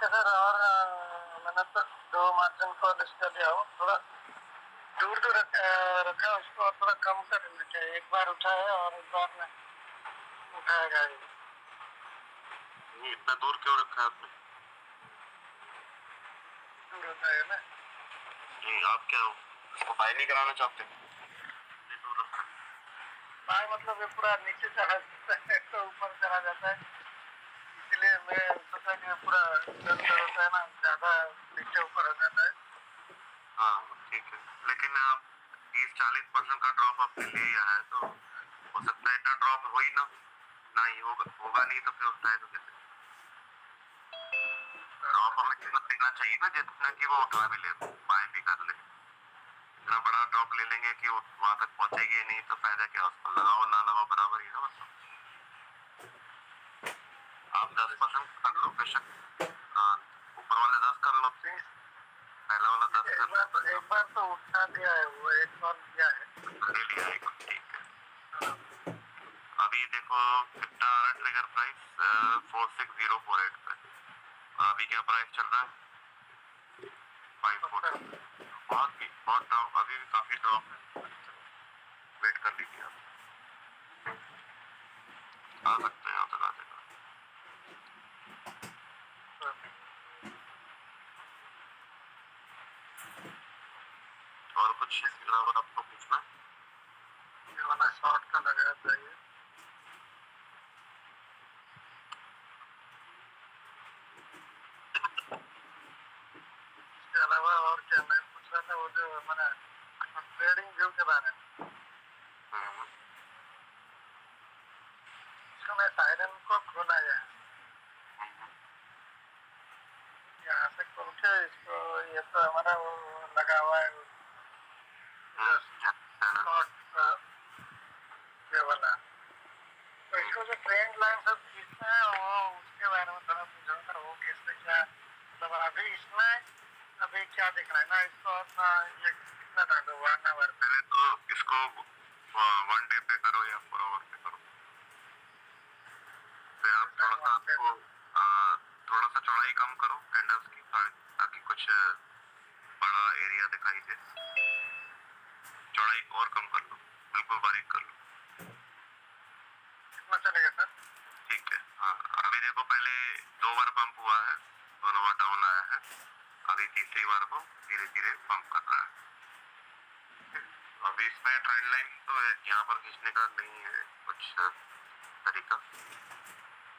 है सर। और मैंने तो 2 मार्जिन को लिस्ट कर दिया हूँ। थोड़ा दूर दूर रखा है उसको, और थोड़ा कम कर देना चाहिए। एक बार उठाया और एक बार में उठाएगा ही। ये इतना दूर क्यों रखा है आपने? दूर होता है ना। नहीं, आप क्या इसको बाय नहीं कराना चाहते? इतनी दूर रखा है। बाय मतलब ये पूरा नीचे चढ़ा जाता है तो ऊपर चला जाता है, इसलिए मैं सोचा कि पूरा इधर उधर होता है ना, ज्यादा नीचे ऊपर हो जाता है। हाँ ठीक है, लेकिन आप 30-40% का ड्रॉप आपने ले लिया है तो हो सकता है इतना ड्रॉप हो ही ना, नहीं होगा नहीं तो फिर उठाए तो कैसे? ड्रॉप हमें इतना देना चाहिए ना जितना कि वो उठा भी ले, बाय भी कर ले। इतना बड़ा ड्रॉप ले लेंगे कि वहां तक पहुंचेगी नहीं तो फायदा क्या? उसको लगाओ ना लगाओ बराबर ही ना। मतलब आप 10% कर लो बेशक, ऊपर वाले 10 कर लो, पहला वाला 10 कर लो। एक बार तो उठा दिया है, वो एक कॉल किया है, ले लिया है, ठीक है। अभी देखो कितना ट्रिगर प्राइस 46048 पे, और अभी क्या प्राइस चल रहा है? 540। बहुत ड्रॉप, अभी भी काफी ड्रॉप है। वेट कर लीजिए, आप आ सकते हैं यहाँ तक आ जाएगा। और कुछ इसके अलावा आपको पूछना? ये वाला शॉर्ट का लगा चाहिए। इसके अलावा और क्या मैं पूछ रहा था, वो जो मैंने ट्रेडिंग व्यू के बारे में, इसको मैं साइरन को खोला है, यहाँ से खोल के इसको, ये तो हमारा वो लगा हुआ है ये वाला, तो इसको जो ट्रेंड लाइन सब खींचना है वो उसके बारे में थोड़ा पूछा, वो कैसे क्या मतलब अभी इसमें अभी क्या दिख रहा है ना इसको अपना, ये कितना था तो 1 आवर पहले तो इसको 1 डे पे करो या 4 आवर पे करो, फिर आप थोड़ा सा आपको थोड़ा सा चौड़ाई कम करो कैंडल्स की, ताकि कुछ बड़ा एरिया दिखाई दे। चौड़ाई और कम कर लो, बिल्कुल बारीक कर लो। कितना चलेगा सर? ठीक है, हाँ अभी देखो पहले 2 बार पंप हुआ है, दोनों बार डाउन आया है, अभी तीसरी बार को धीरे धीरे पंप कर रहा है। अभी इसमें ट्रेंड लाइन तो यहाँ पर खींचने का नहीं है कुछ तरीका,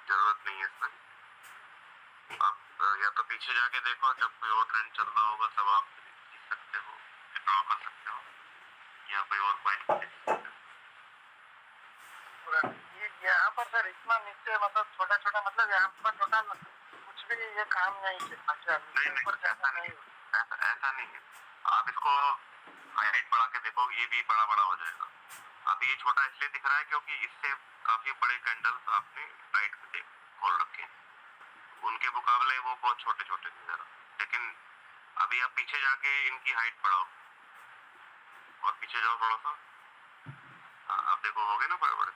जरूरत नहीं है इसमें। आप या तो पीछे जाके देखो, जब कोई और ट्रेंड चल रहा होगा तब आप खींच सकते हो, ड्रॉ कर सकते हो, या कोई और पॉइंट देख सकते हो। ये यहाँ पर सर इतना नीचे मतलब छोटा छोटा, मतलब यहाँ पर टोटल कुछ भी ये काम नहीं कितना क्या? नहीं नहीं, ऐसा नहीं, ऐसा नहीं है। आप इसको हाइट बढ़ा के देखो, ये भी बड़ा बड़ा हो जाएगा। अभी ये छोटा इसलिए दिख रहा है क्योंकि इससे काफी बड़े कैंडल्स आपने राइट पे खोल रखे हैं, उनके मुकाबले वो बहुत छोटे छोटे नजर, लेकिन अभी आप पीछे जाके इनकी हाइट बढ़ाओ, और पीछे जाओ थोड़ा सा, आप देखो हो गए ना बड़े बड़े,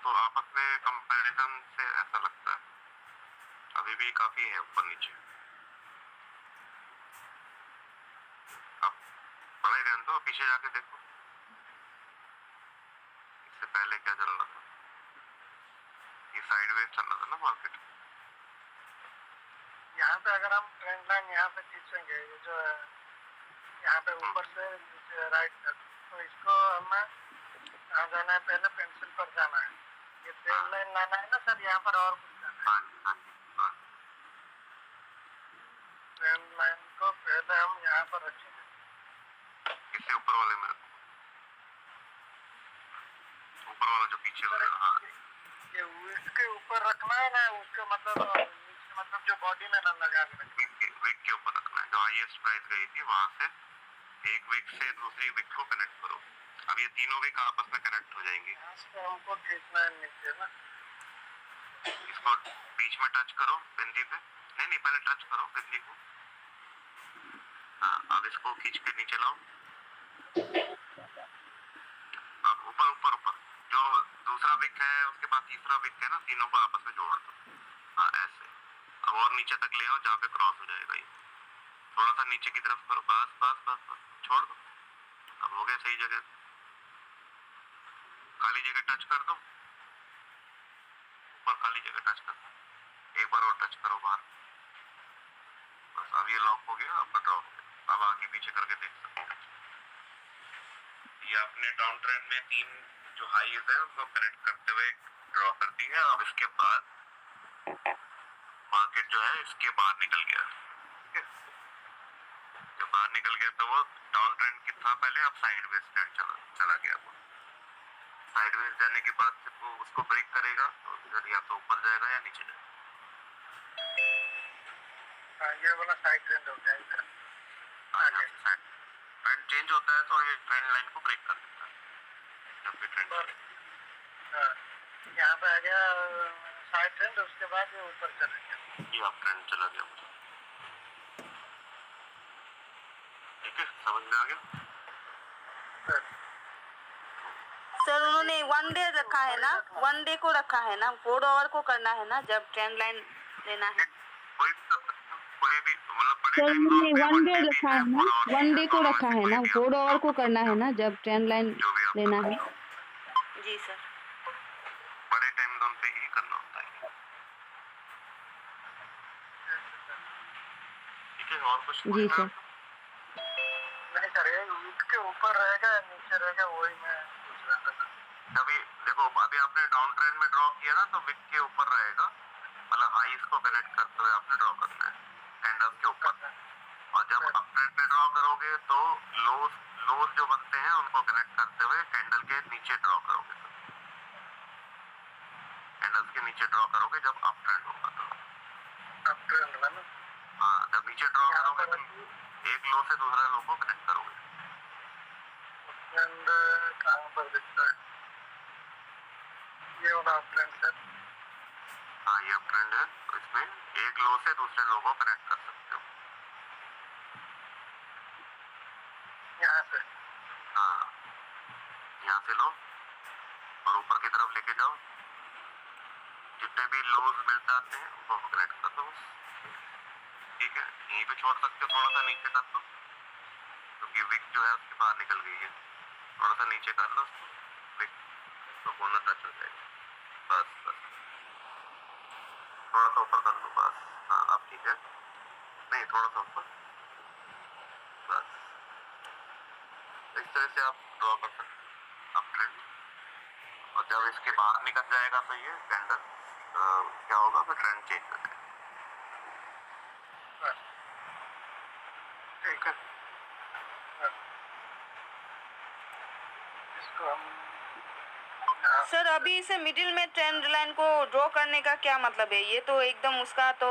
तो आपस में कंपैरिजन से ऐसा लगता है अभी भी काफी है ऊपर नीचे। अब बड़ा ही रहने दो, पीछे जाके देखो इससे पहले क्या चल रहा था। ये साइडवेज चल रहा था ना मार्केट। यहाँ पे अगर हम ट्रेंड लाइन यहाँ पे खींचेंगे, ये जो है यहाँ पे ऊपर से नीचे राइट तक, तो इसको हमें कहाँ जाना है? पहले पेंसिल पर जाना है, ये ट्रेंड लाइन लाना है ना सर, यहाँ पर और कुछ जाना है? हाँ जी, हाँ जी, हाँ। ट्रेंड लाइन को पहले हम यहाँ पर रखेंगे, इससे ऊपर वाले में, ऊपर वाला जो पीछे वाला, हाँ ये इसके ऊपर रखना है ना, उसके मतलब नीचे, मतलब जो बॉडी में ना लगा के रखना है। विक के ऊपर रखना है, जो हाईएस्ट प्राइस गई थी वहां से एक विक से दूसरी विक को कनेक्ट करो। अब ये तीनों विक आपस में कनेक्ट हो जाएंगी। यहाँ से हमको खींचना है नीचे ना, इसको बीच में टच करो बिंदी पे, नहीं नहीं पहले टच करो बिंदी को, हाँ अब इसको खींच के नीचे लाओ। अब ऊपर ऊपर ऊपर जो दूसरा विक है उसके बाद तीसरा विक है ना, तीनों को आपस में जोड़ दो, हाँ ऐसे। अब और नीचे तक ले आओ जहाँ पे क्रॉस हो जाएगा ये, थोड़ा सा नीचे की तरफ करो, बस बस बस बस, छोड़ दो, अब हो गया सही जगह, खाली जगह टच कर दो, ऊपर खाली जगह टच कर दो, एक बार और टच करो बाहर, बस अब ये लॉक हो गया, आपका ड्रॉप हो गया। अब आगे पीछे करके देख सकते हैं, ये आपने डाउन ट्रेंड में 3 जो हाईज है उनको कनेक्ट करते हुए ड्रॉ कर दी है। अब इसके बाद मार्केट जो है इसके बाहर निकल गया, ठीक है, जब बाहर निकल गया तो वो डाउन ट्रेंड की था पहले, अब साइडवेज ट्रेंड चला गया, वो साइडवेज जाने के बाद जब वो उसको ब्रेक करेगा तो इधर या तो ऊपर जाएगा या नीचे जाएगा। ये वाला साइड ट्रेंड हो गया इधर आगे। ट्रेंड चेंज होता है तो ये ट्रेंड लाइन को ब्रेक कर देता है जब भी ट्रेंड ऊपर, हाँ, यहाँ पे आ गया साइड ट्रेंड, उसके बाद ये ऊपर चला गया, ये अब ट्रेंड चला गया, ठीक है, समझ में आ गया। सर उन्होंने 1 डे रखा है ना, 1 डे को रखा है ना, 4 आवर को करना है ना जब ट्रेंड लाइन लेना है। कोई भी मतलब बड़े सर टाइम उन्होंने जोन पे 1 डे डे भी रखा है, है ना, 1 डे को रखा है ना, 4 आवर को करना है ना जब ट्रेंड लाइन जो भी आप लेना है। जी सर। बड़े टाइम जोन पे ही करना होता है, ठीक है। और कुछ जी सर। नहीं सर, ये वीक के ऊपर रहेगा नीचे रहेगा, वही मैं पूछ रहा था। अभी देखो, अभी आपने डाउन ट्रेंड में ड्रॉ किया ना तो विक के ऊपर रहेगा, मतलब हाईज को कनेक्ट करते हुए आपने ड्रॉ करना है कैंडल्स के ऊपर, और जब अप ट्रेंड में ड्रॉ करोगे तो लोज जो बनते हैं उनको कनेक्ट करते हुए कैंडल के नीचे ड्रॉ करोगे, कैंडल्स के नीचे ड्रॉ करोगे जब अप ट्रेंड होगा तो। अब ट्रेंड में ना, हाँ, जब नीचे ड्रॉ करोगे तो एक लो से दूसरे लो को कनेक्ट करोगे। ट्रेंड कहाँ पर दिखता है? ये वाला ट्रेंड सर, हाँ, ये अप ट्रेंड है तो इसमें एक लो से दूसरे लो को कनेक्ट कर सकते हो, यहाँ से, हाँ, यहाँ से लो और ऊपर की तरफ लेके जाओ, जितने भी लोज मिल जाते हैं उनको कनेक्ट कर दो, ठीक है। यहीं पे छोड़ सकते हो, थोड़ा सा नीचे कर दो क्योंकि विक जो है उसके बाहर निकल गई है, थोड़ा सा नीचे कर लो विक तो कोना टच हो जाएगा, बस बस, थोड़ा सा ऊपर कर लो बस, हाँ अब ठीक है, नहीं थोड़ा सा ऊपर, बस इस तरह से आप ड्रॉ कर सकते हैं अप ट्रेंड। और जब इसके बाहर निकल जाएगा तो ये कैंडल क्या होगा, फिर ट्रेंड चेंज हो जाएगा, ठीक है। इसको हम यहाँ सर अभी इसे मिडिल में ट्रेंड लाइन को ड्रॉ करने का क्या मतलब है? ये तो एकदम उसका तो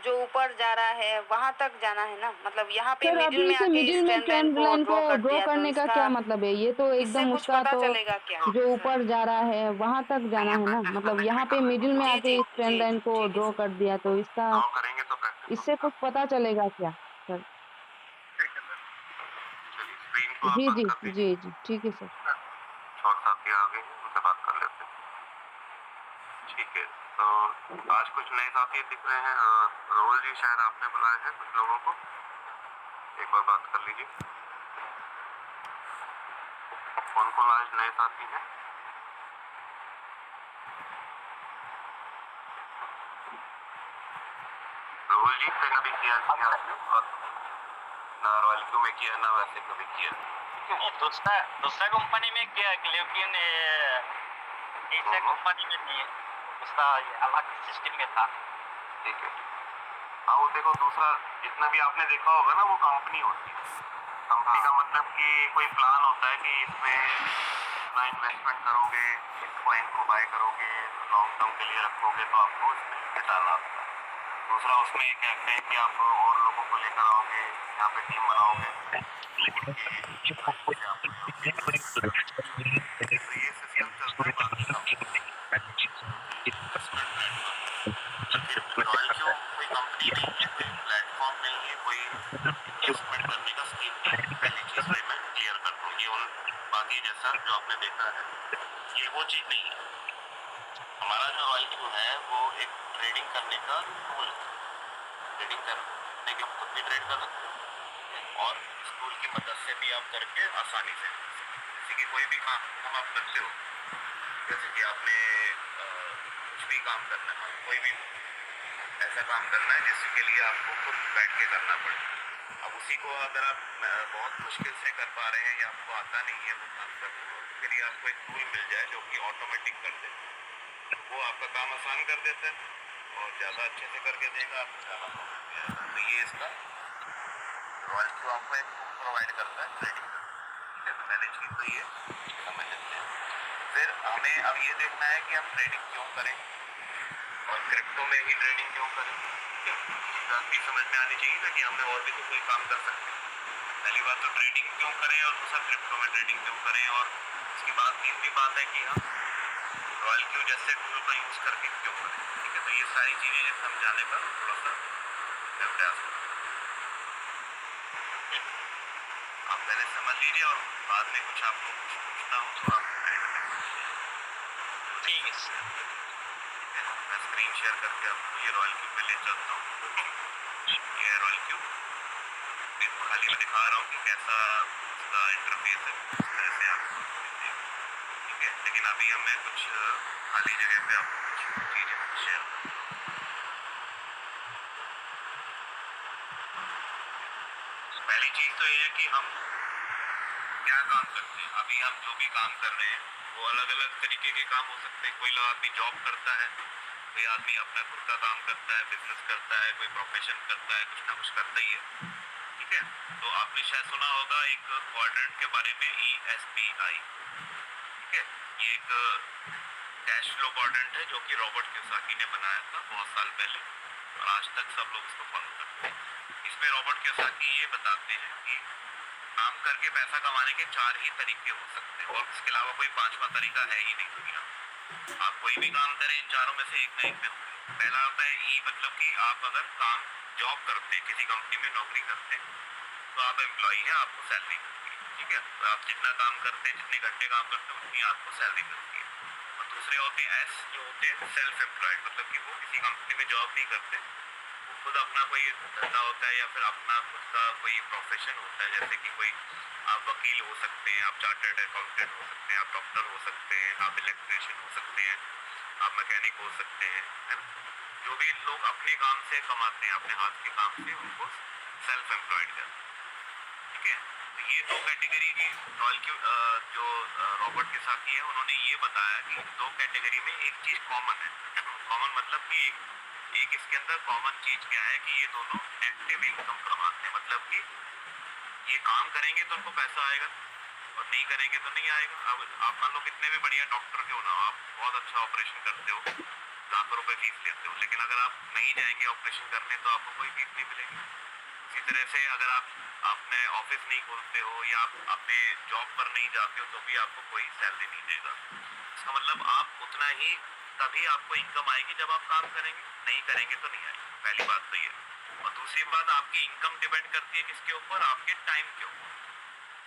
जो ऊपर जा रहा है वहां तक जाना है ना, मतलब यहाँ पे सर मिडिल अभी में इसे आके मिडिल इस में ट्रेंड ट्रेंड लाइन लाइन को को ड्रॉ कर ड्रॉ दिया तो करने का इसका क्या मतलब है? ये तो इससे एकदम कुछ उसका पता तो चलेगा क्या? जो ऊपर जा रहा है वहां तक जाना है ना, मतलब यहाँ पे मिडिल में जी आके जी इस ट्रेंड जी लाइन को ठीक है ड्रॉ सर। कर दिया तो इसका ड्रॉ करेंगे तो प्रैक्टिस इससे होगा। कुछ पता चलेगा क्या सर? ठीक है सर। चलिए स्क्रीन को आप जी बंद जी कर दीजिए, जी जी ठीक है सर। और साथी आ गए हैं उनसे बात कर लेते हैं, ठीक है। तो आज कुछ नए साथी दिख रहे हैं, रोल जी शायद आपने बुलाए हैं कुछ लोगों को, एक बार बात कर लीजिए कौन कौन आज नए साथी हैं। रोल जी से कभी किया नहीं आपने, और ना रॉयल्टी में किया ना वैसे कभी किया, ये दूसरा कंपनी में किया लेकिन ऐसे कंपनी में नहीं, उसका ये अलग सिस्टम में था। ठीक है। हाँ वो देखो दूसरा जितना भी आपने देखा होगा ना वो कंपनी होती है, कंपनी का मतलब कि कोई प्लान होता है कि इसमें इतना इन्वेस्टमेंट करोगे, इस कॉइन को बाय करोगे, लॉन्ग टर्म के लिए रखोगे तो आपको इसमें रिटर्न आता है। दूसरा उसमें ये कहते हैं कि आप और लोगों को लेकर आओगे, यहाँ पे टीम बनाओगे, उनके आप तो ये सिस्टम चलता है बाकी रॉयल क्यों कोई कंपनी नहीं है, कोई प्लेटफॉर्म नहीं है, कोई इन्वेस्टमेंट करने का स्कीम नहीं है। पहली चीज में मैं क्लियर कर दूँ, ये उन बाकी जैसा जो आपने देखा है ये वो चीज नहीं है। हमारा जो रॉयल क्यों है वो एक ट्रेडिंग करने का टूल है, ट्रेडिंग करने के खुद भी ट्रेड कर सकते हो और स्कूल की मदद से भी आप करके आसानी से जैसे कि कोई भी काम आप करते हो, जैसे कि आपने कुछ भी काम करना है, कोई भी ऐसा काम करना है जिसके लिए आपको खुद बैठ के करना पड़े। अब उसी को अगर आप बहुत मुश्किल से कर पा रहे हैं या आपको आता नहीं है वो काम करना, तो फिर ये आपको एक टूल मिल जाए जो कि ऑटोमेटिक कर दे, वो आपका काम आसान कर देता है और ज़्यादा अच्छे से करके देगा, आपको ज़्यादा प्रॉफिट मिलेगा। तो ये इसका रॉयल क्यू आपको एक बुक प्रोवाइड करता है ट्रेडिंग का। ठीक है, तो पहली चीज़ तो ये समझ लेते हैं। फिर हमें अब ये देखना है कि हम ट्रेडिंग क्यों करें और क्रिप्टो में ही ट्रेडिंग क्यों करें। ठीक है, ये बात भी समझ में आनी चाहिए ना कि हमें और भी तो कोई काम कर सकते हैं। पहली बात तो ट्रेडिंग क्यों करें और दूसरा क्रिप्टो में ट्रेडिंग क्यों करें, और उसके बाद तीसरी बात है कि हम रॉयल क्यू जैसे टूल का यूज़ करके क्यों करें। ठीक है, तो ये सारी चीज़ें समझाने का थोड़ा सा मैं प्रयास करूँ। आप पहले समझ लीजिए और बाद में कुछ आपको कुछ पूछना हो तो आप एंड में पूछिए। ठीक है सर। ठीक है, मैं स्क्रीन शेयर करके आपको ये रॉयल क्यू पे ले चलता हूँ। ये है रॉयल क्यू, इसको खाली मैं दिखा रहा हूँ कि कैसा उसका इंटरफेस है, इस तरह से आपको दिखेगा। ठीक है, लेकिन अभी हमें कुछ खाली जगह पे आपको कुछ चीज़ें शेयर करता हूँ। पहली चीज़ तो ये है कि हम क्या काम करते हैं। अभी हम जो भी काम कर रहे हैं वो अलग अलग तरीके के काम हो सकते हैं। कोई आदमी जॉब करता है, कोई आदमी अपना खुद का काम करता है, बिजनेस करता है, कोई प्रोफेशन करता है, कुछ ना कुछ करता ही है। ठीक है, तो आपने शायद सुना होगा एक क्वाड्रेंट के बारे में, ESPI। ठीक है, ये एक कैश फ्लो क्वाड्रेंट है जो कि रॉबर्ट कियोसाकी ने बनाया था बहुत साल पहले और आज तक सब लोग इसको फॉलो करते हैं। इसमें रॉबर्ट कियोसाकी ये बताते हैं कि काम करके पैसा कमाने के 4 ही तरीके हो सकते हैं और इसके अलावा कोई 5वां तरीका है ही नहीं दुनिया में। आप कोई भी काम करें, इन चारों में से एक ना एक में होंगे। पहला होता है ई, मतलब कि आप अगर काम जॉब करते हैं, किसी कंपनी में नौकरी करते हैं, तो आप एम्प्लॉई हैं, आपको सैलरी मिलती है। ठीक है, तो आप जितना काम करते हैं, जितने घंटे काम करते हैं, उतनी आपको सैलरी मिलती है। और दूसरे होते हैं एस, जो होते हैं सेल्फ एम्प्लॉयड, मतलब कि वो किसी कंपनी में जॉब नहीं करते, वो खुद अपना कोई धंधा होता है या फिर अपना खुद का कोई प्रोफेशन होता है। जैसे कि कोई आप वकील हो सकते हैं, आप चार्टर्ड अकाउंटेंट हो सकते हैं, आप डॉक्टर हो सकते हैं, आप इलेक्ट्रिशियन हो सकते हैं, आप मैकेनिक हो सकते हैं, है ना। जो भी लोग अपने काम से कमाते हैं, अपने हाथ के काम से, उनको सेल्फ एम्प्लॉयड कहते हैं। ठीक है, तो ये दो कैटेगरी की रॉयल क्यू जो रॉबर्ट कियोसाकी है, उन्होंने ये बताया कि दो कैटेगरी में एक चीज कॉमन है। कॉमन मतलब कि एक इसके अंदर कॉमन चीज क्या है कि ये दोनों एक्टिव इनकम कमाते हैं, मतलब कि ये काम करेंगे तो उनको पैसा आएगा और नहीं करेंगे तो नहीं आएगा। अब आप मान लो कितने भी बढ़िया डॉक्टर क्यों ना हो, आप बहुत अच्छा ऑपरेशन करते हो, लाखों रुपए फीस लेते हो, लेकिन अगर आप नहीं जाएंगे ऑपरेशन करने तो आपको कोई फीस नहीं मिलेगी। इसी तरह से अगर आप अपने ऑफिस नहीं खोलते हो या आप अपने जॉब पर नहीं जाते हो तो भी आपको कोई सैलरी नहीं देगा। इसका मतलब आप उतना ही तभी आपको इनकम आएगी जब आप काम करेंगे, नहीं करेंगे तो नहीं आएगी। पहली बात तो ये। और दूसरी बात, आपकी इनकम डिपेंड करती है किसके ऊपर, आपके टाइम के ऊपर।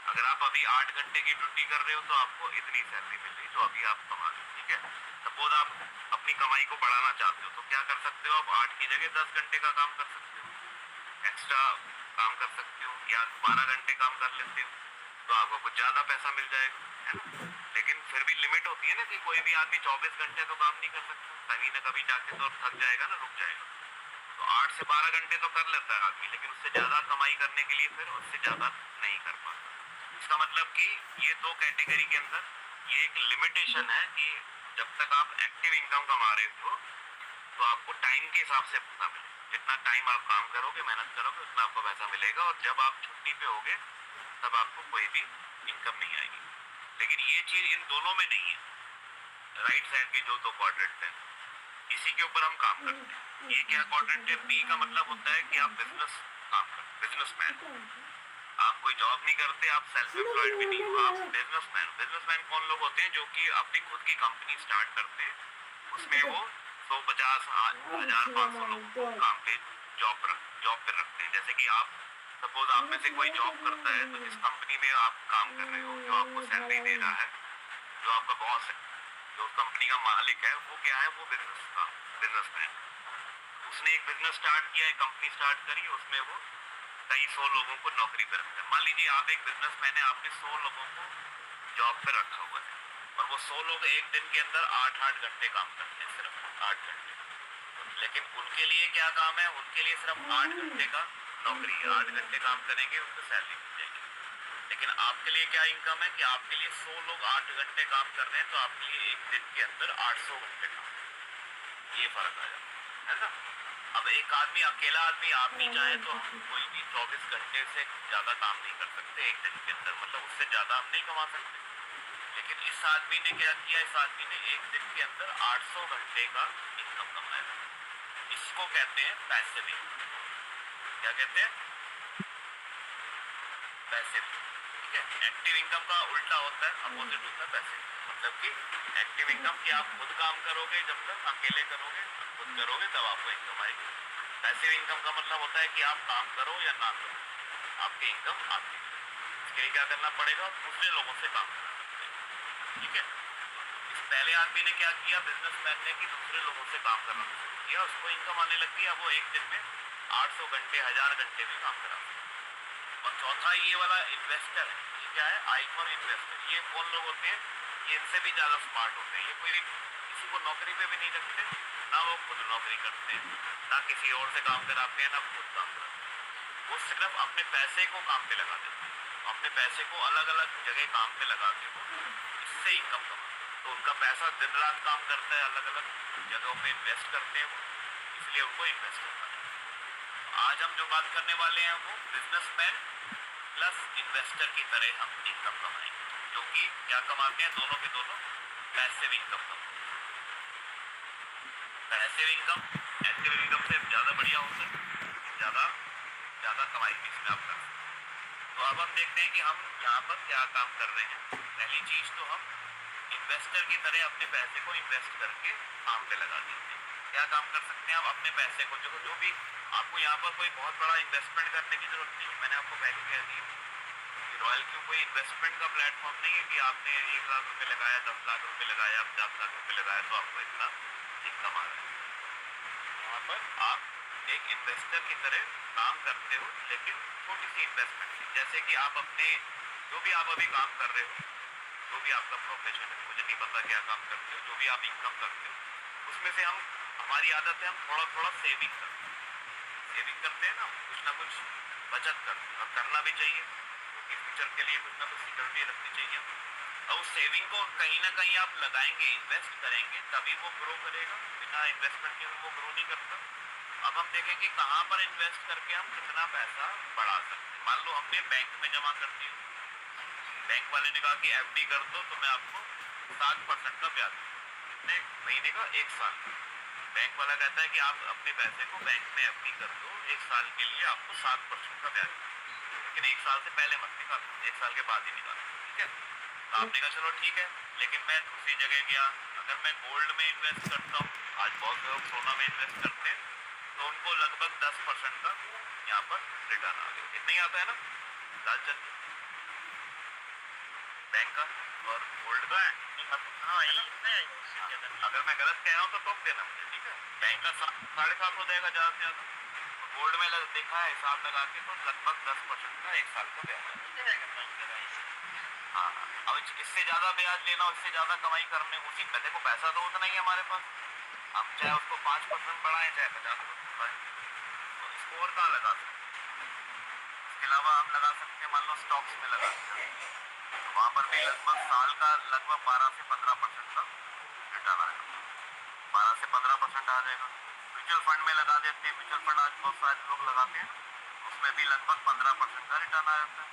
अगर आप अभी 8 घंटे की ड्यूटी कर रहे हो तो आपको इतनी सैलरी मिल रही जो अभी आप कमा रहे हो। ठीक है, सपोज आप अपनी कमाई को बढ़ाना चाहते हो तो क्या कर सकते हो, आप 8 की जगह 10 घंटे का काम कर सकते हो, एक्स्ट्रा काम कर सकते हो, या 12 घंटे काम कर लेते हो तो आपको कुछ ज्यादा पैसा मिल जाएगा, है ना। लेकिन फिर भी लिमिट होती है ना कि कोई भी आदमी 24 घंटे तो काम नहीं कर सकता, कभी ना कभी जाके तो थक जाएगा ना, रुक जाएगा। तो 8 से 12 घंटे तो कर लेता है आदमी, लेकिन उससे ज्यादा कमाई करने के लिए फिर उससे ज्यादा नहीं कर पाता। इसका मतलब कि ये दो कैटेगरी के अंदर ये एक लिमिटेशन है कि जब तक आप एक्टिव इनकम कमा रहे हो तो आपको टाइम के हिसाब से पैसा मिलेगा। जितना टाइम आप काम करोगे, मेहनत करोगे, उतना आपको पैसा मिलेगा, और जब आप छुट्टी पे होगे तब आपको कोई भी इनकम नहीं आएगी। लेकिन ये चीज इन दोनों में नहीं है। राइट साइड के जो दो क्वाड्रेंट है, इसी के ऊपर हम काम करते हैं। ये क्या क्वाड्रेंट है, बी का मतलब होता है कि आप बिजनेस काम करते, बिजनेसमैन। आप कोई जॉब नहीं करते, आप सेल्फ एम्प्लॉयड भी नहीं हो, आप बिजनेसमैन। बिजनेसमैन कौन लोग होते हैं, जो कि अपनी खुद की कंपनी स्टार्ट करते हैं, उसमें वो 150, 1000, 500 लोगों को काम पे जॉब पे रखते हैं। जैसे कि आप सपोज आप में से कोई जॉब करता है, तो जिस कंपनी में आप काम कर रहे हो, जो आपको सैलरी दे रहा है, जो आपका बॉस है, जो कंपनी का मालिक है, वो क्या है, वो बिजनेसमैन। उसने एक बिजनेस स्टार्ट किया, एक कंपनी स्टार्ट करी, उसमें वो कई 100 लोगों को नौकरी पे रखता है। मान लीजिए आप एक बिजनेसमैन है, आपने 100 लोगों को जॉब पे रखा हुआ है और वो 100 लोग एक दिन के अंदर 8-8 घंटे काम करते हैं, सिर्फ 8 घंटे। लेकिन उनके लिए क्या काम है, उनके लिए सिर्फ 8 घंटे का नौकरी है, 8 घंटे काम करेंगे, उनको सैलरी मिल जाएगी। लेकिन आपके लिए क्या इनकम है कि आपके लिए 100 लोग 8 घंटे काम कर रहे हैं, तो आपके लिए एक दिन के अंदर 800 घंटे काम, ये फर्क आ जाता है ना। अब एक आदमी, अकेला आदमी, आप भी चाहे तो हम कोई भी 24 घंटे से ज्यादा काम नहीं कर सकते एक दिन के अंदर, मतलब उससे ज्यादा हम नहीं कमा सकते। लेकिन इस आदमी ने क्या किया, इस आदमी ने एक दिन के अंदर 800 घंटे का इनकम कमाया। इसको कहते हैं पैसिव इनकम। क्या कहते हैं? पैसिव। ठीक है, एक्टिव इनकम का उल्टा होता है, अपोजिट होता है पैसिव। मतलब कि एक्टिव इनकम कि आप खुद काम करोगे, जब तक अकेले करोगे, खुद करोगे तब आपको इनकम आएगी। पैसिव इनकम का मतलब होता है कि आप काम करो या ना करो, आपकी इनकम आती है। इसके लिए क्या करना पड़ेगा, दूसरे लोगों से काम करना पड़ेगा। ठीक है, इस पहले आदमी ने क्या किया, बिजनेसमैन ने, कि दूसरे लोगों से काम करना शुरू किया, उसको इनकम आने लग गई। अब वो एक दिन में 800 घंटे, 1000 घंटे भी काम करा। और चौथा ये वाला इन्वेस्टर है, ये क्या है, आई फॉर इन्वेस्टर। ये कौन लोग होते हैं, ये इनसे भी ज्यादा स्मार्ट होते हैं। ये कोई किसी को नौकरी पे भी नहीं रखते, ना वो खुद नौकरी करते हैं, ना किसी और से काम कराते हैं, ना खुद काम कराते हैं। वो सिर्फ अपने पैसे को काम पे लगा देते हैं, अपने पैसे को अलग अलग जगह काम पे लगा के वो इससे इनकम कमाते हैं। तो उनका पैसा दिन रात काम करता है, अलग अलग जगहों पे इन्वेस्ट करते हैं वो, इसलिए उनको इन्वेस्टर कहते हैं। आज हम जो बात करने वाले हैं वो बिजनेसमैन प्लस इन्वेस्टर की तरह हम इनकम कमाएंगे, जो कि क्या कमाते हैं, दोनों के दोनों पैसिव इनकम कमाते हैं। पैसिव इनकम एक्टिव इनकम से ज्यादा बढ़िया होता है, ज्यादा ज्यादा कमाई भी इसमें आप कर सकते हैं। तो अब हम देखते हैं कि हम यहाँ पर क्या काम कर रहे हैं। पहली चीज तो हम इन्वेस्टर की तरह अपने पैसे को इन्वेस्ट करके काम पे लगा देते हैं। क्या काम कर सकते हैं आप अपने पैसे को, जो भी आपको यहाँ पर कोई बहुत बड़ा इन्वेस्टमेंट करने की जरूरत नहीं है। मैंने आपको पहले कह दिया कि रॉयल क्यू कोई इन्वेस्टमेंट का प्लेटफॉर्म नहीं है कि आपने 1 लाख रुपए लगाया, 10 लाख रुपए लगाया, 50 लाख रुपए लगाया तो आपको इतना इनकम आ रहा है। यहाँ पर आप एक इन्वेस्टर की तरह काम करते हो, लेकिन छोटी सी इन्वेस्टमेंट। जैसे कि आप अपने, जो भी आप अभी काम कर रहे हो, जो भी आपका प्रोफेशन है, मुझे नहीं पता क्या काम करते हो, जो भी आप इनकम करते हो, उसमें से हम, हमारी आदत है हम थोड़ा थोड़ा सेविंग करते हैं। सेविंग करते हैं ना, कुछ ना कुछ बचत करते हैं, और करना भी चाहिए, क्योंकि फ्यूचर के लिए कुछ ना कुछ सिक्योरिटी रखनी चाहिए। और उस सेविंग को कहीं ना कहीं आप लगाएंगे, इन्वेस्ट करेंगे, तभी वो ग्रो करेगा। बिना इन्वेस्टमेंट के वो ग्रो नहीं करता। अब हम देखेंगे कहाँ पर इन्वेस्ट करके हम कितना पैसा बढ़ा सकते हैं। मान लो हमने बैंक में जमा कर दिया, बैंक वाले ने कहा कि एफडी कर दो, तो मैं आपको 7% का ब्याज दूंगा। कितने महीने का, 1 साल। बैंक वाला कहता है कि आप अपने पैसे को बैंक में एफडी कर दो, 1 साल के लिए आपको 7% का ब्याज दूंगा, लेकिन 1 साल से पहले मत निकालो, 1 साल के बाद ही निकालो। ठीक है, तो आपने कहा चलो ठीक है। लेकिन मैं दूसरी जगह गया, अगर मैं गोल्ड में इन्वेस्ट करता हूँ, आज बहुत से लोग सोना में इन्वेस्ट करते हैं, तो उनको लगभग 10% का यहाँ पर रिटर्न आ गया। इतना ही आता है ना लालचंद, बैंक का और गोल्ड का। हाँ, अगर मैं गलत कह रहा हूँ तो टोक देना मुझे, ठीक है। बैंक का 7.5 हो जाएगा ज्यादा से ज्यादा, गोल्ड में देखा है हिसाब लगा के, तो लगभग 10% का 1 साल का ब्याज। हाँ, अब इससे ज्यादा ब्याज लेना, इससे ज्यादा कमाई करने, उसी देखो पैसा तो उतना ही है हमारे पास, हम चाहे उसको 5% बढ़ाएं, चाहे 50% बढ़ाएं, तो इसको और कहाँ लगा सकते हैं। इसके अलावा हम लगा सकते हैं, मान लो स्टॉक्स में लगा सकते हैं, तो वहाँ पर भी लगभग साल का लगभग 12 से 15% का रिटर्न आएगा, 12 से 15% आ जाएगा। म्यूचुअल फंड में लगा देते हैं, म्यूचुअल फंड आज बहुत सारे लोग लगाते हैं, उसमें भी लगभग 15% का रिटर्न आ जाता है।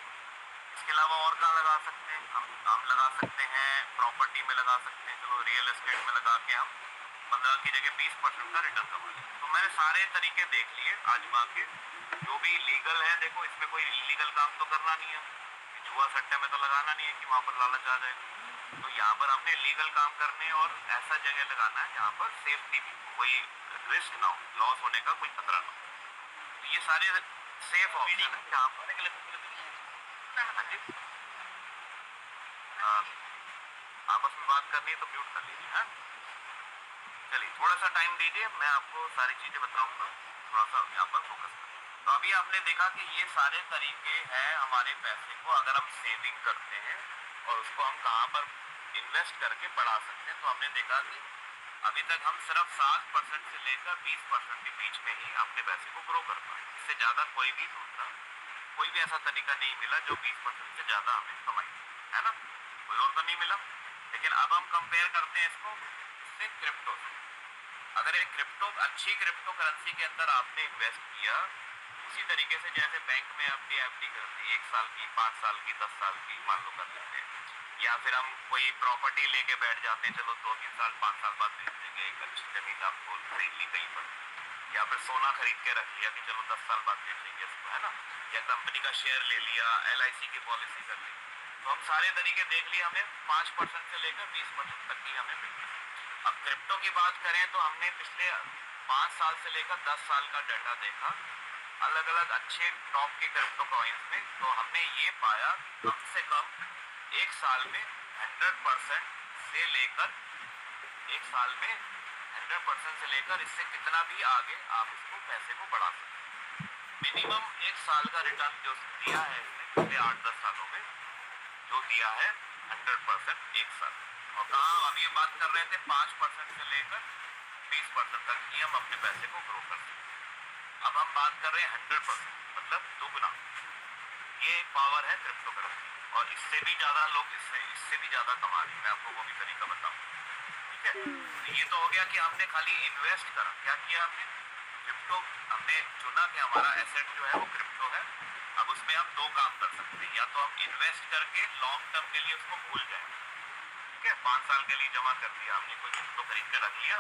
इसके अलावा और कहाँ लगा सकते हैं, हम लगा सकते हैं प्रॉपर्टी में लगा सकते हैं, चलो रियल एस्टेट में लगा के हम 15 की जगह 20% का रिटर्न कमा लें। तो मैंने सारे तरीके देख लिए आजमा के, जो भी लीगल है, देखो इसमें कोई इलीगल काम तो करना नहीं है, जुआ सट्टे में तो लगाना नहीं है कि वहाँ पर लालच आ जाएगा। तो यहाँ पर हमने लीगल काम करने और ऐसा जगह लगाना है जहाँ पर सेफ्टी भी, कोई रिस्क ना हो, लॉस होने का कोई खतरा ना हो। तो ये सारे सेफ ऑप्शन है जहाँ पर आपस में बात करनी है तो म्यूट कर लीजिए। हाँ, चलिए थोड़ा सा टाइम दीजिए, मैं आपको सारी चीजें बताऊंगा, थोड़ा सा यहाँ पर फोकस करें। तो अभी आपने देखा कि ये सारे तरीके हैं हमारे पैसे को अगर हम सेविंग करते हैं और उसको हम कहाँ पर इन्वेस्ट करके बढ़ा सकते हैं। तो हमने देखा कि अभी तक हम सिर्फ 7% से लेकर 20% के बीच में ही अपने पैसे को ग्रो कर पाए। इससे ज्यादा कोई भी दूसरा कोई भी ऐसा तरीका नहीं मिला जो 20% से ज्यादा हमें कमाई, है ना, कोई और तो नहीं मिला। लेकिन अब हम कंपेयर करते हैं इसको इससे क्रिप्टो से। अगर एक क्रिप्टो अच्छी क्रिप्टो करेंसी के अंदर आपने इन्वेस्ट किया, उसी तरीके से जैसे बैंक में अपनी एफडी करती है 1 साल की, 5 साल की, 10 साल की मान लो कर लेते हैं, या फिर हम कोई प्रॉपर्टी लेके बैठ जाते हैं, चलो 2-3 साल 5 साल बाद बेच देंगे, एक अच्छी जमीन आपको खरीद ली कहीं पर, या फिर सोना खरीद के रख लिया कि चलो 10 साल बाद बेचेंगे इसको, है ना, या कंपनी का शेयर ले लिया, LIC की पॉलिसी कर ली। तो हम सारे तरीके देख लिए, हमें 5% से लेकर 20% तक की हमें मिलती है। अब क्रिप्टो की बात करें तो हमने पिछले 5 साल से लेकर 10 साल का डाटा देखा अलग अलग अच्छे टॉप के क्रिप्टो कॉइन्स में। तो हमने ये पाया कि कम से कम एक साल में 100% से लेकर एक साल में 100% से लेकर इससे कितना भी आगे आप इसको पैसे को बढ़ा सकते हैं। मिनिमम एक साल का रिटर्न जो दिया है इसने पिछले 8-10 सालों में जो दिया है 100% एक साल। और कहाँ अभी बात कर रहे थे 5% से लेकर 20% तक ही हम अपने पैसे को ग्रो कर सकते हैं। अब हम बात कर रहे हैं 100% मतलब दुगना। ये पावर है क्रिप्टो करेंसी और इससे भी ज्यादा लोग इससे भी ज्यादा कमा रहे हैं। मैं आपको वो भी तरीका बताऊँ, ठीक है। तो ये तो हो गया कि हमने खाली इन्वेस्ट करा। क्या किया हमने? क्रिप्टो हमने चुना कि हमारा एसेट जो है वो क्रिप्टो है। अब उसमें हम दो काम कर सकते हैं, या तो हम इन्वेस्ट करके लॉन्ग टर्म के लिए उसको भूल जाए, ठीक है, 5 साल के लिए जमा कर दिया हमने, कोई क्रिप्टो खरीद के रख लिया,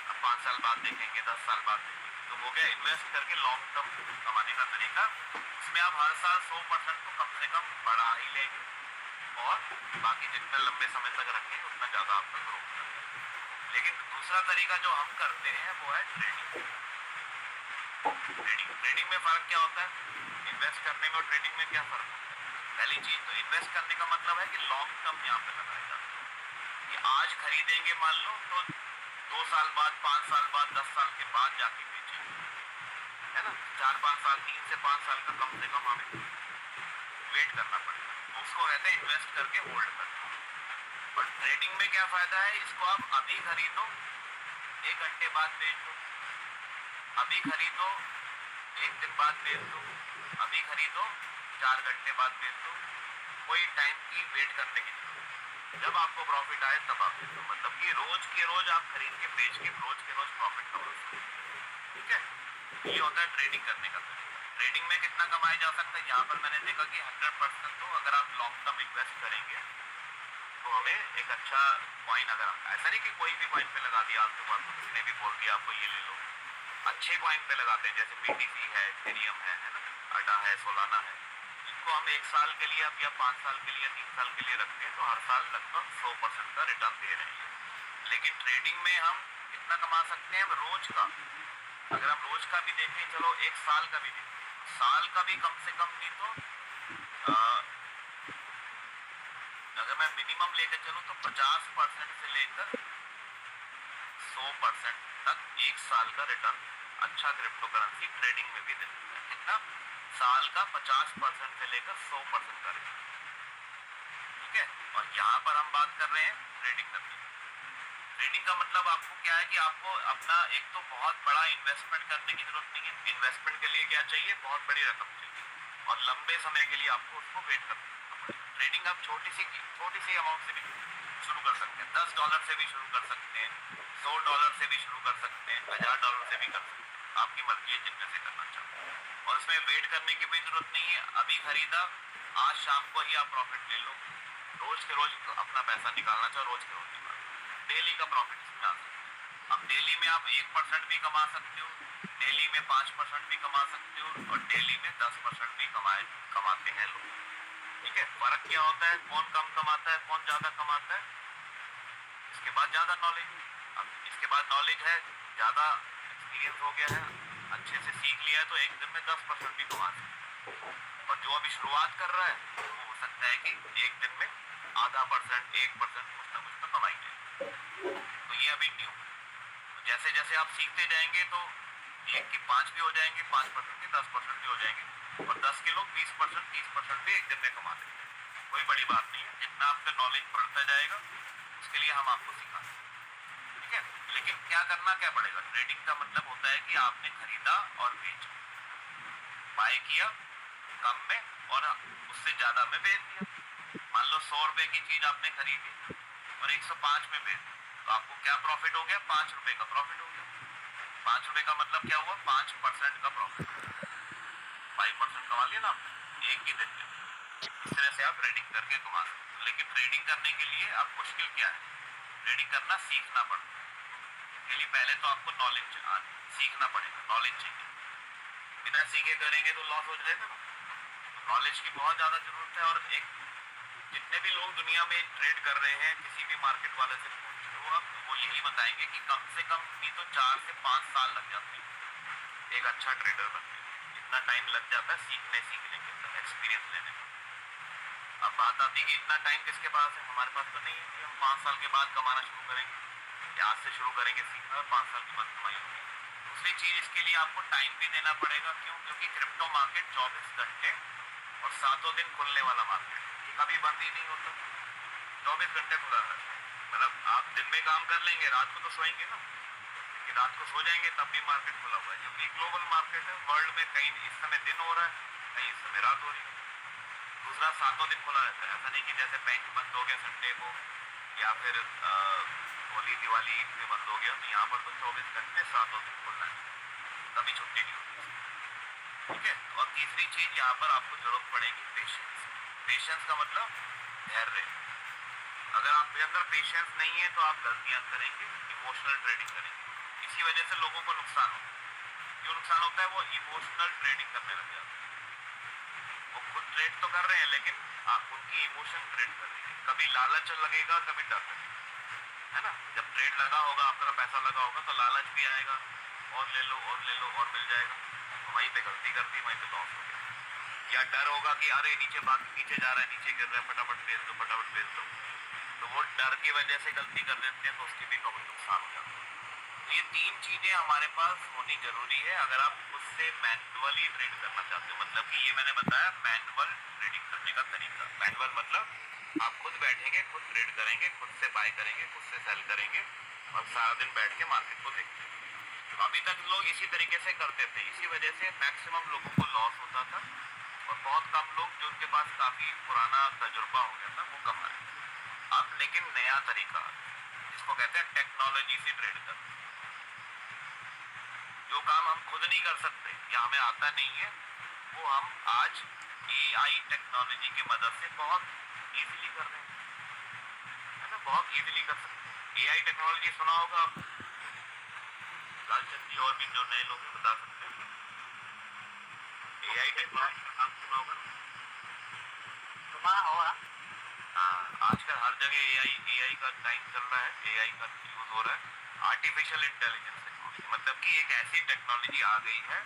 अब 5 साल बाद देखेंगे, 10 साल बाद देखेंगे, तो हो गया इन्वेस्ट करके लॉन्ग टर्म कमाने का तरीका। उसमें आप हर साल 100% तो कम से कम बढ़ा ही लेंगे और बाकी जितना लंबे समय तक रखेंगे उतना ज्यादा आपका ग्रो होगा। लेकिन दूसरा तरीका जो हम करते हैं वो है ट्रेडिंग। ट्रेडिंग में फर्क क्या होता है? इन्वेस्ट करने में और ट्रेडिंग में क्या फर्क होता है? पहली चीज तो इन्वेस्ट करने का मतलब है कि लॉन्ग टर्म यहाँ पे लगाया जाता है कि आज खरीदेंगे मान लो तो 2 साल बाद, 5 साल बाद, 10 साल के बाद जाके बेचेंगे, है ना। 4-5 साल, 3 से 5 साल का कम से कम हमें वेट करना पड़ेगा। तो उसको कहते हैं इन्वेस्ट करके होल्ड करना। और ट्रेडिंग में क्या फायदा है? इसको आप अभी खरीदो, 1 घंटे बाद बेच दो, अभी खरीदो 1 दिन बाद बेच दो, अभी खरीदो 4 घंटे बाद बेच दो। कोई टाइम की वेट करने की जरूरत नहीं। जब आपको प्रॉफिट आए तब आप बेच दो। मतलब कि रोज के रोज आप खरीद के बेच के रोज के रोज प्रॉफिट कमा सकते हैं, ठीक है। ये होता है ट्रेडिंग करने का तरीका। ट्रेडिंग में कितना कमाया जा सकता है? यहाँ पर मैंने देखा कि 100% तो अगर आप लॉन्ग टर्म इन्वेस्ट करेंगे तो हमें एक अच्छा कॉइन, अगर ऐसा नहीं कि कोई भी कॉइन पे लगा दिया आपके पास, किसी ने भी बोल दिया आपको ये ले लो, अच्छे कॉइन पे लगाते हैं जैसे BTC है, इथेरियम है ना, अडा है, सोलाना है। इनको हम 1 साल के लिए या 5 साल के लिए, 3 साल के लिए रखते हैं तो हर साल लगभग 100% का रिटर्न दे रहे हैं। लेकिन ट्रेडिंग में हम कितना कमा सकते हैं? रोज का, अगर हम रोज का भी देखें, चलो 1 साल का भी देखें, साल का भी कम से कम नहीं तो अगर मैं मिनिमम लेकर चलूं तो 50% से लेकर 100% तक 1 साल का रिटर्न अच्छा क्रिप्टो करेंसी ट्रेडिंग में भी देता है। कितना? साल का 50% से लेकर 100% का रिटर्न, ठीक है। और यहाँ पर हम बात कर रहे हैं ट्रेडिंग करने की। ट्रेडिंग का मतलब आपको क्या है कि आपको अपना एक तो बहुत बड़ा इन्वेस्टमेंट करने की जरूरत नहीं है। इन्वेस्टमेंट के लिए क्या चाहिए? बहुत बड़ी रकम चाहिए और लंबे समय के लिए आपको उसको वेट करना पड़ेगा। ट्रेडिंग आप छोटी सी अमाउंट से भी शुरू कर सकते हैं, $10 से भी शुरू कर सकते हैं, $100 से भी शुरू कर सकते हैं, $1000 से भी कर सकते हैं। आपकी मर्जी है जिनमें से करना चाहते हैं। और उसमें वेट करने की भी जरूरत नहीं है। अभी खरीदा, आज शाम को ही आप प्रॉफिट ले लो। रोज के रोज अपना पैसा निकालना चाहो, रोज के रोज निकालो। डेली का प्रॉफिट इसमें आ सकता है। अब डेली में आप 1% भी कमा सकते हो, डेली में 5% भी कमा सकते हो और डेली में 10% भी कमाते हैं लोग, ठीक है। फर्क क्या होता है? कौन कम कमाता है, कौन ज्यादा कमाता है? इसके बाद ज्यादा नॉलेज। अब इसके बाद नॉलेज है, ज्यादा एक्सपीरियंस हो गया है, अच्छे से सीख लिया है तो एक दिन में 10% भी कमा सकते हैं। और जो अभी शुरुआत कर रहा है वो हो सकता है कि एक दिन में आधा %, 1% कुछ ना कुछ तो कमाई जाए। तो ये अभी न्यू। जैसे आप सीखते जाएंगे तो 1 की 5 भी हो जाएंगे, 5% के 10% भी हो जाएंगे, और 10 के लोग 20%, 30% भी एक दिन में कमा लेंगे। कोई बड़ी बात नहीं है, जितना आपका नॉलेज बढ़ता जाएगा उसके लिए हम आपको सिखाएंगे, ठीक है। लेकिन क्या करना क्या पड़ेगा, ट्रेडिंग का मतलब होता है कि आपने खरीदा और बेचा, बाय किया कम में और उससे ज्यादा में बेच दिया। मान लो 100 रुपए की चीज आपने खरीदी और 105 में बेच दी, तो आपको क्या प्रॉफिट हो गया, 5 रुपए का प्रॉफिट हो गया। 5 रुपए का मतलब क्या हुआ, 5% का प्रॉफिट, 5% कमा लिया ना आपने एक ही दिन में। इस तरह से आप ट्रेडिंग करके कमा सकते हो। लेकिन ट्रेडिंग करने के लिए आप मुश्किल क्या है, ट्रेडिंग करना सीखना पड़ता है। इसके लिए पहले तो आपको नॉलेज सीखना पड़ेगा, नॉलेज चाहिए। बिना सीखे करेंगे तो लॉस हो जाएगा ना। नॉलेज की बहुत ज्यादा जरूरत है। और एक जितने भी लोग दुनिया में ट्रेड कर रहे हैं, किसी भी मार्केट वाले से पूछ लो आप, वो यही बताएंगे कि कम से कम नहीं तो 4 से 5 साल लग जाते हैं एक अच्छा ट्रेडर बनने में। इतना टाइम लग जाता है सीखने के, एक्सपीरियंस लेने में। अब बात आती है कि इतना टाइम किसके पास है, हमारे पास तो नहीं है कि हम 5 साल के बाद कमाना शुरू करेंगे, या आज से शुरू करेंगे सीखना और 5 साल के बाद कमाई होगी। दूसरी चीज, इसके लिए आपको टाइम भी देना पड़ेगा। क्यों? क्योंकि क्रिप्टो मार्केट 24 घंटे और 7 दिन खुलने वाला मार्केट, ये कभी बंद ही नहीं होता, 24 घंटे खुला है। मतलब आप दिन में काम कर लेंगे, रात को तो सोएंगे ना, कि रात को सो जाएंगे तब भी मार्केट खुला हुआ है, क्योंकि ग्लोबल मार्केट है। वर्ल्ड में कहीं इस समय दिन हो रहा है, कहीं इस समय रात हो रही है। दूसरा 7 दिन खुला रहता है, ऐसा नहीं कि जैसे बैंक बंद हो गया संडे को, या फिर होली दिवाली ईद पे बंद हो गया, तो यहाँ पर तो 24 घंटे 7 दिन खुलना है, कभी छुट्टी नहीं होती, ठीक है। और तीसरी चीज यहाँ पर आपको जरूरत पड़ेगी पेशेंस। पेशेंस का मतलब धैर्य। अगर आपके अंदर पेशेंस नहीं है तो आप गलतियां करेंगे, इमोशनल ट्रेडिंग करेंगे। इसी वजह से लोगों को नुकसान होता है। क्यों नुकसान होता है? वो इमोशनल ट्रेडिंग करने लग जाते हैं। वो खुद ट्रेड तो कर रहे हैं, लेकिन आप उनकी इमोशन ट्रेड कर रहे हैं। कभी लालच लगेगा, कभी डर लगेगा, है ना। जब ट्रेड लगा होगा, आपका पैसा लगा होगा, तो लालच भी आएगा, और ले लो और ले लो और मिल जाएगा, तो वहीं पे गलती कर दी, वहीं पे लॉस हो गया। या डर होगा कि अरे नीचे जा रहा है, नीचे गिर रहा है, फटाफट बेच दो, फटाफट बेच दो, तो वो डर की वजह से गलती कर देते हैं, तो उसकी भी नुकसान हो जाता है। तो ये 3 चीजें हमारे पास होनी जरूरी है अगर आप खुद से मैनुअली ट्रेड करना चाहते हो। मतलब कि ये मैंने बताया मैनुअल ट्रेडिंग करने का तरीका। मैनुअल मतलब आप खुद बैठेंगे, खुद ट्रेड करेंगे, खुद से बाय करेंगे, खुद से सेल करेंगे, और सारा दिन बैठ के मार्केट को देखते हैं। अभी तक लोग इसी तरीके से करते थे, इसी वजह से मैक्सिमम लोगों को लॉस होता था, और बहुत कम लोग जो उनके पास काफी पुराना तजुर्बा हो गया था वो कमा रहे थे। अब लेकिन नया तरीका, जिसको कहते हैं टेक्नोलॉजी से ट्रेड करना, जो काम हम खुद नहीं कर सकते या हमें आता नहीं है, वो हम आज एआई टेक्नोलॉजी की मदद से बहुत इजीली कर रहे हैं, है ना, बहुत इजीली कर सकते हैं। एआई टेक्नोलॉजी सुना होगा आप, लालचंद जी और भी जो नए लोग हैं बता सकते हैं। एआई टेक्नोलॉजी का नाम सुना होगा? सुना होगा। हाँ, आजकल हर जगह एआई का टाइम चल रहा है, एआई का यूज हो रहा है। आर्टिफिशियल इंटेलिजेंस टेक्नोलॉजी मतलब कि एक ऐसी टेक्नोलॉजी आ गई है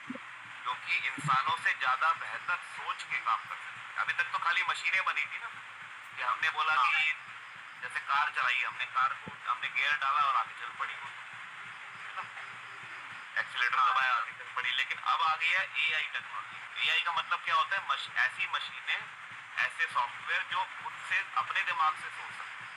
जो कि इंसानों से ज्यादा बेहतर सोच के काम कर सकती है। अभी तक तो खाली मशीनें बनी थी ना, कि हमने बोला कि जैसे कार चलाई, हमने गियर डाला और आगे चल पड़ी, है ना, एक्सीलेटर दबाया आगे चल पड़ी। लेकिन अब आ गई है एआई टेक्नोलॉजी। एआई का मतलब क्या होता है? ऐसी मशीनें, ऐसे सॉफ्टवेयर जो खुद से अपने दिमाग से सोच सकते हैं।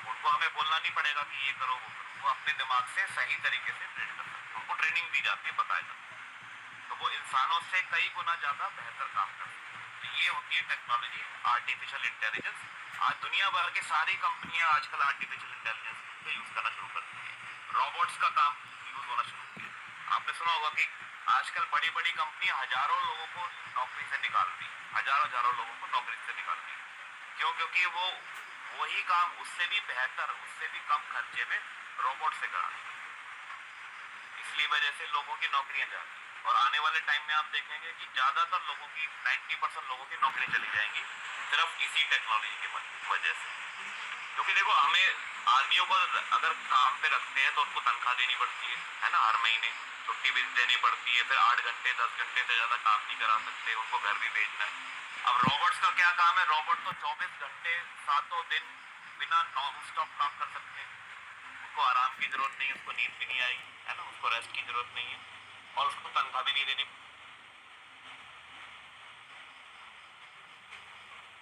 उनको हमें बोलना नहीं पड़ेगा कि ये करो वो करो, वो अपने दिमाग से सही तरीके से ट्रेड कर सकते हैं। उनको ट्रेनिंग दी जाती है, बताया जाता है, तो वो इंसानों से कई गुना ज्यादा बेहतर काम कर सकते हैं। तो ये होती है टेक्नोलॉजी, आर्टिफिशियल इंटेलिजेंस। आज दुनिया भर की सारी कंपनियां आजकल आर्टिफिशियल इंटेलिजेंस का यूज करना शुरू कर दी है। रोबोट्स का काम यूज होना शुरू किया। आपने सुना होगा कि आजकल बड़ी बड़ी कंपनियां हजारों लोगों को नौकरी से निकाल दी, हजारों लोगों को नौकरी से निकाल दी। क्यों? क्योंकि वो वही काम उससे भी बेहतर, उससे भी कम खर्चे में रोबोट से कराते हैं। इसलिए वजह से लोगों की नौकरियां जाती हैं। और आने वाले टाइम में आप देखेंगे कि ज्यादातर लोगों की 90% लोगों की नौकरी चली जाएंगी सिर्फ इसी टेक्नोलॉजी की वजह से। क्योंकि देखो, हमें आदमियों को अगर काम पे रखते हैं तो उनको तनख्वाह देनी पड़ती है ना, हर महीने छुट्टी भी देनी पड़ती है, फिर 8 घंटे 10 घंटे से ज्यादा काम नहीं करा सकते, उनको घर भी भेजना है। अब रोबोट्स का क्या काम है? रोबोट तो 24 घंटे 7 दिन बिना नॉन स्टॉप काम कर सकते हैं। उसको आराम की जरूरत नहीं है, उसको नींद भी नहीं आएगी, है ना, उसको रेस्ट की जरूरत नहीं है, और उसको तनख्वाह भी नहीं देनी